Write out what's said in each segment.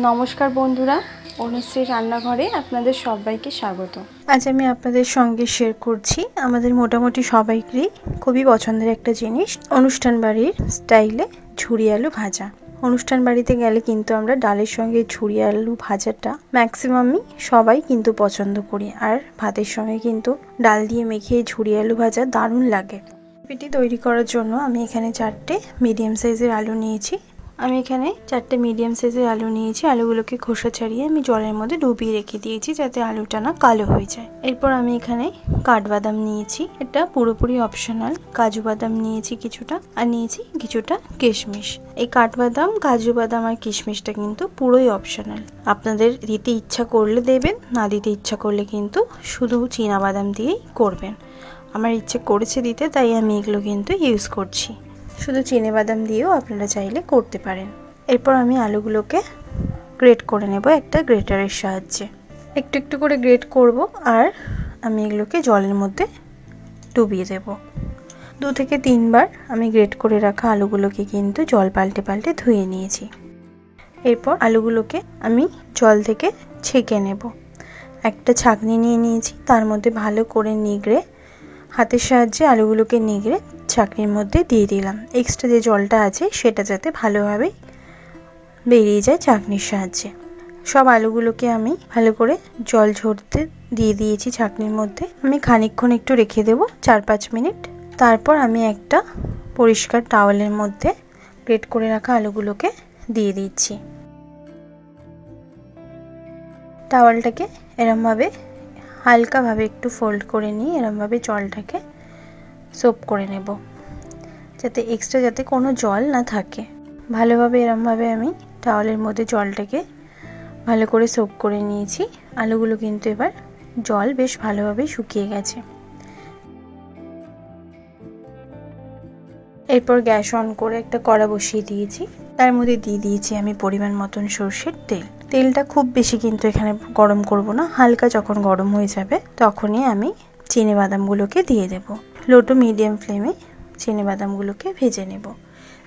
নমস্কার বন্ধুরা, অনুশ্রী রান্নাঘরে আপনাদের সবাইকে স্বাগত। আজ আমি আপনাদের সঙ্গে শেয়ার করছি আমাদের মোটামুটি সবাইকেই খুবই পছন্দের একটা জিনিস, অনুষ্ঠান বাড়ির স্টাইলে ঝুরি আলু ভাজা। অনুষ্ঠান বাড়িতে গেলে কিন্তু আমরা ডালের সঙ্গে ঝুরি আলু ভাজাটা ম্যাক্সিমামই সবাই কিন্তু পছন্দ করি, আর ভাতের সঙ্গে কিন্তু ডাল দিয়ে মেখে ঝুরি আলু ভাজা দারুণ লাগে। রেসিপিটি তৈরি করার জন্য আমি এখানে 4টে মিডিয়াম সাইজের আলু নিয়েছি। আলুগুলোকে খোসা ছাড়িয়ে আমি জলের মধ্যে ডুবিয়ে রেখে দিয়েছি যাতে আলুটা না কালো হয়ে যায়। এরপর আমি এখানে কাঠবাদাম নিয়েছি, এটা পুরোপুরি অপশনাল। কাজু বাদাম নিয়েছি কিছুটা, আর নিয়েছি কিছুটা কিশমিশ। এই কাঠবাদাম, কাজু বাদাম আর কিশমিশটা কিন্তু পুরোই অপশনাল। আপনাদের দিতে ইচ্ছা করলে দেবেন, না দিতে ইচ্ছা করলে কিন্তু শুধু চীনা বাদাম দিয়েই করবেন। আমার ইচ্ছে করেছে দিতে, তাই আমি এগুলো কিন্তু ইউজ করছি। শুধু চিনে বাদাম দিয়েও আপনারা চাইলে করতে পারেন। এরপর আমি আলুগুলোকে গ্রেট করে নেব একটা গ্রেটারের সাহায্যে। একটু একটু করে গ্রেট করব, আর আমি এগুলোকে জলের মধ্যে ডুবিয়ে দেব। 2 থেকে 3 বার আমি গ্রেট করে রাখা আলুগুলোকে কিন্তু জল পাল্টে পাল্টে ধুয়ে নিয়েছি। এরপর আলুগুলোকে আমি জল থেকে ছেঁকে নেব। একটা ছাঁকনি নিয়ে নিয়েছি, তার মধ্যে ভালো করে নিগড়ে হাতের সাহায্যে আলুগুলোকে নিগড়ে ছাঁকনির মধ্যে দিয়ে দিলাম। এক্সট্রা যে জলটা আছে সেটা যাতে ভালোভাবে বেরিয়ে যায় ছাঁকনির সাহায্যে। সব আলুগুলোকে আমি ভালো করে জল ঝরতে দিয়ে দিয়েছি ছাঁকনির মধ্যে। আমি খানিকক্ষণ একটু রেখে দেব, 4-5 মিনিট। তারপর আমি একটা পরিষ্কার টাওয়ালের মধ্যে গ্রেট করে রাখা আলুগুলোকে দিয়ে দিচ্ছি। টাওয়ালটাকে এরমভাবে হালকাভাবে একটু ফোল্ড করে নিয়ে এরমভাবে জলটাকে সোপ করে নেব, যাতে এক্সট্রা যাতে কোনো জল না থাকে। ভালোভাবে এরমভাবে আমি টাওয়ালের মধ্যে জলটাকে ভালো করে সোপ করে নিয়েছি। আলুগুলো কিন্তু এবার জল বেশ ভালোভাবে শুকিয়ে গেছে। এরপর গ্যাস অন করে একটা কড়া বসিয়ে দিয়েছি, তার মধ্যে দিয়ে দিয়েছি আমি পরিমাণ মতন সরষের তেল। তেলটা খুব বেশি কিন্তু এখানে গরম করব না, হালকা যখন গরম হয়ে যাবে তখনই আমি চিনে বাদামগুলোকে দিয়ে দেব। লো টু মিডিয়াম ফ্লেমে চিনে বাদামগুলোকে ভেজে নেব।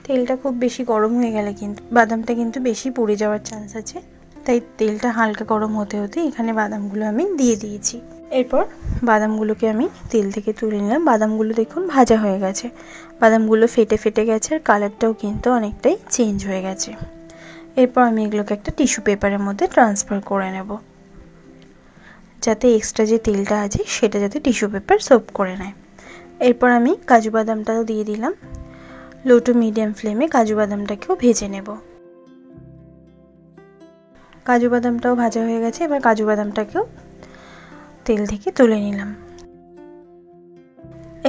তেলটা খুব বেশি গরম হয়ে গেলে কিন্তু বাদামটা কিন্তু বেশি পুড়ে যাওয়ার চান্স আছে, তাই তেলটা হালকা গরম হতে হতে এখানে বাদামগুলো আমি দিয়ে দিয়েছি। এরপর বাদামগুলোকে আমি তেল থেকে তুলে নিলাম। বাদামগুলো দেখুন ভাজা হয়ে গেছে, বাদামগুলো ফেটে ফেটে গেছে, আর কালারটাও কিন্তু অনেকটাই চেঞ্জ হয়ে গেছে। এরপর আমি এগুলোকে একটা টিস্যু পেপারের মধ্যে ট্রান্সফার করে নেব, যাতে এক্সট্রা যে তেলটা আছে সেটা যাতে টিস্যু পেপার সোপ করে নেয়। এরপর আমি কাজু বাদামটাও দিয়ে দিলাম। লো টু মিডিয়াম ফ্লেমে কাজু বাদামটাকেও ভেজে নেব। কাজু বাদামটাও ভাজা হয়ে গেছে, এবার কাজু বাদামটাকেও তেল থেকে তুলে নিলাম।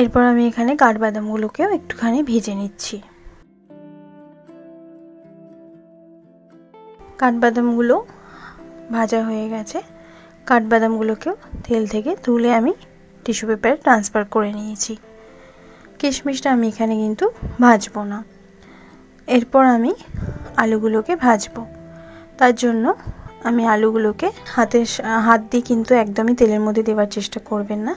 এরপর আমি এখানে কাঠবাদামগুলোকেও একটুখানি ভেজে নিচ্ছি। কাঠবাদামগুলো ভাজা হয়ে গেছে, কাঠবাদামগুলোকেও তেল থেকে তুলে আমি টিস্যু পেপারে ট্রান্সফার করে নিয়েছি। কিশমিশটা আমি এখানে কিন্তু ভাজবো না। এরপর আমি আলুগুলোকে ভাজবো। তার জন্য আমি আলুগুলোকে হাত দিয়ে কিন্তু একদমই তেলের মধ্যে দেওয়ার চেষ্টা করবেন না।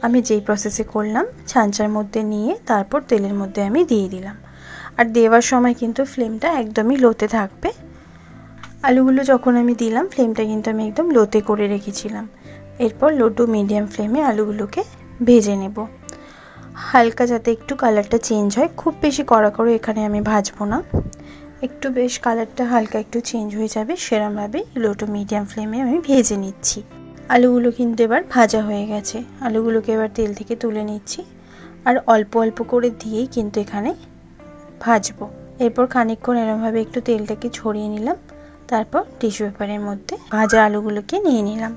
আমি যেই প্রসেসে করলাম, ছাঁচার মধ্যে নিয়ে তারপর তেলের মধ্যে আমি দিয়ে দিলাম, আর দেওয়ার সময় কিন্তু ফ্লেমটা একদমই লোতে থাকবে। আলুগুলো যখন আমি দিলাম ফ্লেমটা কিন্তু আমি একদম লোতে করে রেখেছিলাম। এরপর লো টু মিডিয়াম ফ্লেমে আলুগুলোকে ভেজে নেব, হালকা যাতে একটু কালারটা চেঞ্জ হয়। খুব বেশি কড়া করে এখানে আমি ভাজবো না, একটু বেশ কালারটা হালকা একটু চেঞ্জ হয়ে যাবে সেরমভাবে লো টু মিডিয়াম ফ্লেমে আমি ভেজে নিচ্ছি। আলুগুলো কিন্তু এবার ভাজা হয়ে গেছে, আলুগুলোকে এবার তেল থেকে তুলে নিচ্ছি, আর অল্প অল্প করে দিয়েই কিন্তু এখানে ভাজবো। এরপর খানিকক্ষণ এরমভাবে একটু তেলটাকে ছড়িয়ে নিলাম, তারপর টিস্যু পেপারের মধ্যে ভাজা আলুগুলোকে নিয়ে নিলাম।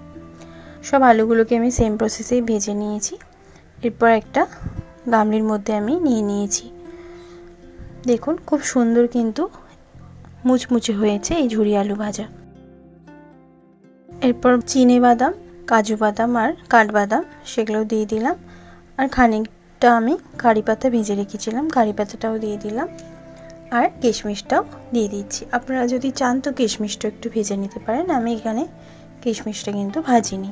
সব আলুগুলোকে আমি সেম প্রসেসেই ভেজে নিয়েছি। এরপর একটা গামলির মধ্যে আমি নিয়ে নিয়েছি। দেখুন খুব সুন্দর কিন্তু মুচমুচে হয়েছে এই ঝুরি আলু ভাজা। এরপর চিনে বাদাম, কাজু বাদাম আর কাঠবাদাম সেগুলো দিয়ে দিলাম, আর খানিকটা আমি কারি পাতা ভেজে রেখেছিলাম, কারি পাতাটাও দিয়ে দিলাম, আর কিশমিশটাও দিয়ে দিচ্ছি। আপনারা যদি চান তো কিশমিশটা একটু ভেজে নিতে পারেন, আমি এখানে কিশমিশটা কিন্তু ভাজিনি।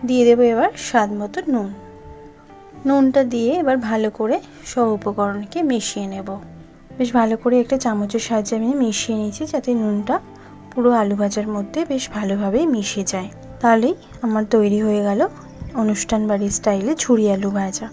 দিয়ে দেবো এবার স্বাদ মতো নুন। নুনটা দিয়ে এবার ভালো করে সব উপকরণকে মিশিয়ে নেব। বেশ ভালো করে একটা চামচের সাহায্যে আমি মিশিয়ে নিয়েছি, যাতে নুনটা পুরো আলু ভাজার মধ্যে বেশ ভালোভাবে মিশে যায়। তাহলেই আমার তৈরি হয়ে গেল অনুষ্ঠান বাড়ির স্টাইলে ঝুরি আলু ভাজা।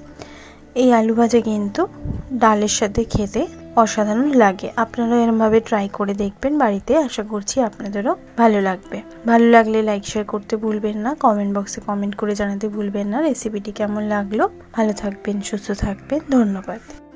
এই আলু ভাজা কিন্তু ডালের সাথে খেতে অসাধারণ লাগে। আপনারা এরমভাবে ট্রাই করে দেখবেন বাড়িতে, আশা করছি আপনাদেরও ভালো লাগবে। ভালো লাগলে লাইক শেয়ার করতে ভুলবেন না, কমেন্ট বক্সে কমেন্ট করে জানাতে ভুলবেন না রেসিপিটি কেমন লাগলো। ভালো থাকবেন, সুস্থ থাকবেন, ধন্যবাদ।